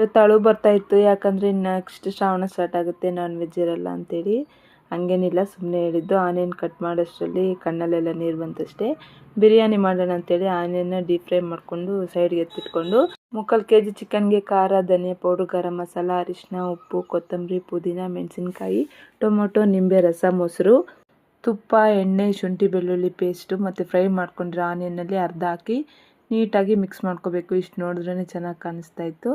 ಇವತ್ತು ಅಳು ಬರ್ತಾ ಇತ್ತು, ಯಾಕಂದರೆ ನೆಕ್ಸ್ಟ್ ಶ್ರಾವಣ ಸ್ಟಾರ್ಟ್ ಆಗುತ್ತೆ, ನಾನ್ ವೆಜ್ ಇರಲ್ಲ ಅಂತೇಳಿ. ಹಂಗೇನಿಲ್ಲ, ಸುಮ್ಮನೆ ಹೇಳಿದ್ದು. ಆನಿಯನ್ ಕಟ್ ಮಾಡೋಷ್ಟರಲ್ಲಿ ಕಣ್ಣಲ್ಲೆಲ್ಲ ನೀರು ಬಂತಷ್ಟೇ. ಬಿರಿಯಾನಿ ಮಾಡೋಣ ಅಂತೇಳಿ ಆನಿಯನ್ನ ಡೀಪ್ ಫ್ರೈ ಮಾಡಿಕೊಂಡು ಸೈಡ್ಗೆ ಎತ್ತಿಟ್ಕೊಂಡು, 3/4 kg ಚಿಕನ್ಗೆ ಖಾರ, ಧನಿಯಾ ಪೌಡ್ರ್, ಗರಂ ಮಸಾಲ, ಅರಿಶಿನ, ಉಪ್ಪು, ಕೊತ್ತಂಬರಿ, ಪುದೀನ, ಮೆಣಸಿನ್ಕಾಯಿ, ಟೊಮೊಟೊ, ನಿಂಬೆ ರಸ, ಮೊಸರು, ತುಪ್ಪ, ಎಣ್ಣೆ, ಶುಂಠಿ ಬೆಳ್ಳುಳ್ಳಿ ಪೇಸ್ಟು ಮತ್ತು ಫ್ರೈ ಮಾಡ್ಕೊಂಡ್ರೆ ಆನಿಯನ್ನಲ್ಲಿ ಅರ್ಧ ಹಾಕಿ ನೀಟಾಗಿ ಮಿಕ್ಸ್ ಮಾಡ್ಕೋಬೇಕು. ಇಷ್ಟು ನೋಡಿದ್ರೇ ಚೆನ್ನಾಗಿ ಕಾಣಿಸ್ತಾ ಇತ್ತು.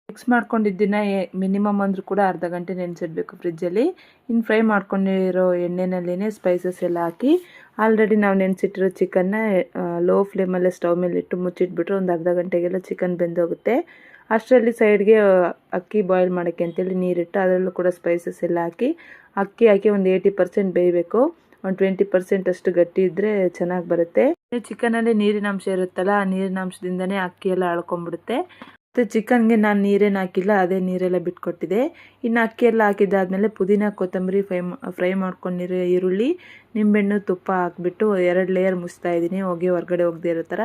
ಮಿಕ್ಸ್ ಮಾಡ್ಕೊಂಡಿದ್ದನ್ನ ಮಿನಿಮಮ್ ಅಂದರೂ ಕೂಡ ಅರ್ಧ ಗಂಟೆ ನೆನೆಸಿಡ್ಬೇಕು ಫ್ರಿಜ್ಜಲ್ಲಿ. ಇನ್ನು ಫ್ರೈ ಮಾಡ್ಕೊಂಡಿರೋ ಎಣ್ಣೆನಲ್ಲಿನೇ ಸ್ಪೈಸಸ್ ಎಲ್ಲ ಹಾಕಿ ಆಲ್ರೆಡಿ ನಾವು ನೆನೆಸಿಟ್ಟಿರೋ ಚಿಕನ್ನ ಲೋ ಫ್ಲೇಮಲ್ಲೇ ಸ್ಟವ್ ಮೇಲೆ ಇಟ್ಟು ಮುಚ್ಚಿಟ್ಬಿಟ್ರೆ ಒಂದು ಅರ್ಧ ಗಂಟೆಗೆಲ್ಲ ಚಿಕನ್ ಬೆಂದೋಗುತ್ತೆ. ಅಷ್ಟರಲ್ಲಿ ಸೈಡ್ಗೆ ಅಕ್ಕಿ ಬಾಯ್ಲ್ ಮಾಡೋಕ್ಕೆ ಅಂತೇಳಿ ನೀರಿಟ್ಟು ಅದರಲ್ಲೂ ಕೂಡ ಸ್ಪೈಸಸ್ ಎಲ್ಲ ಹಾಕಿ ಅಕ್ಕಿ ಹಾಕಿ ಒಂದು 80% ಬೇಯಬೇಕು. ಒಂದು 20% ಅಷ್ಟು ಗಟ್ಟಿ ಇದ್ದರೆ ಚೆನ್ನಾಗಿ ಬರುತ್ತೆ. ಚಿಕನಲ್ಲಿ ನೀರಿನಾಂಶ ಇರುತ್ತಲ್ಲ, ಆ ನೀರಿನಾಂಶದಿಂದನೇ ಅಕ್ಕಿ ಎಲ್ಲ ಅಳ್ಕೊಂಡ್ಬಿಡುತ್ತೆ. ಮತ್ತು ಚಿಕನ್ಗೆ ನಾನು ನೀರೇನು ಹಾಕಿಲ್ಲ, ಅದೇ ನೀರೆಲ್ಲ ಬಿಟ್ಕೊಟ್ಟಿದೆ. ಇನ್ನು ಅಕ್ಕಿ ಎಲ್ಲ ಹಾಕಿದ್ದಾದಮೇಲೆ ಪುದೀನ, ಕೊತ್ತಂಬರಿ, ಫ್ರೈ ಮಾಡ್ಕೊಂಡಿರೋ ಈರುಳ್ಳಿ, ನಿಂಬೆಹಣ್ಣು, ತುಪ್ಪ ಹಾಕ್ಬಿಟ್ಟು 2 ಲೇಯರ್ ಮುಚ್ತಾ ಇದ್ದೀನಿ, ಹೊರಗಡೆ ಹೋಗದೇ ಇರೋ ಥರ.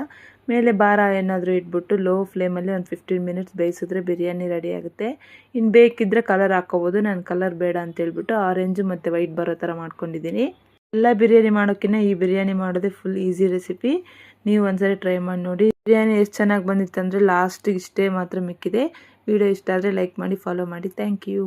ಮೇಲೆ ಭಾರ ಏನಾದರೂ ಇಟ್ಬಿಟ್ಟು ಲೋ ಫ್ಲೇಮಲ್ಲಿ ಒಂದು 15 ಮಿನಿಟ್ಸ್ ಬೇಯಿಸಿದ್ರೆ ಬಿರಿಯಾನಿ ರೆಡಿ ಆಗುತ್ತೆ. ಇನ್ನು ಬೇಕಿದ್ದರೆ ಕಲರ್ ಹಾಕ್ಕೋಬೋದು. ನಾನು ಕಲರ್ ಬೇಡ ಅಂತೇಳ್ಬಿಟ್ಟು ಆರೆಂಜು ಮತ್ತು ವೈಟ್ ಬರೋ ಥರ ಮಾಡ್ಕೊಂಡಿದ್ದೀನಿ. ಎಲ್ಲ ಬಿರಿಯಾನಿ ಮಾಡೋಕ್ಕಿಂತ ಈ ಬಿರಿಯಾನಿ ಮಾಡೋದೇ ಫುಲ್ ಈಸಿ ರೆಸಿಪಿ. ನೀವು ಒಂದ್ಸರಿ ಟ್ರೈ ಮಾಡಿ ನೋಡಿ. ಬಿರಿಯಾನಿ ಎಷ್ಟು ಚೆನ್ನಾಗಿ ಬಂದಿತ್ತು ಅಂದರೆ ಲಾಸ್ಟಿಗೆ ಇಷ್ಟೇ ಮಾತ್ರ ಮಿಕ್ಕಿದೆ. ವಿಡಿಯೋ ಇಷ್ಟ ಆದರೆ ಲೈಕ್ ಮಾಡಿ, ಫಾಲೋ ಮಾಡಿ. Thank you.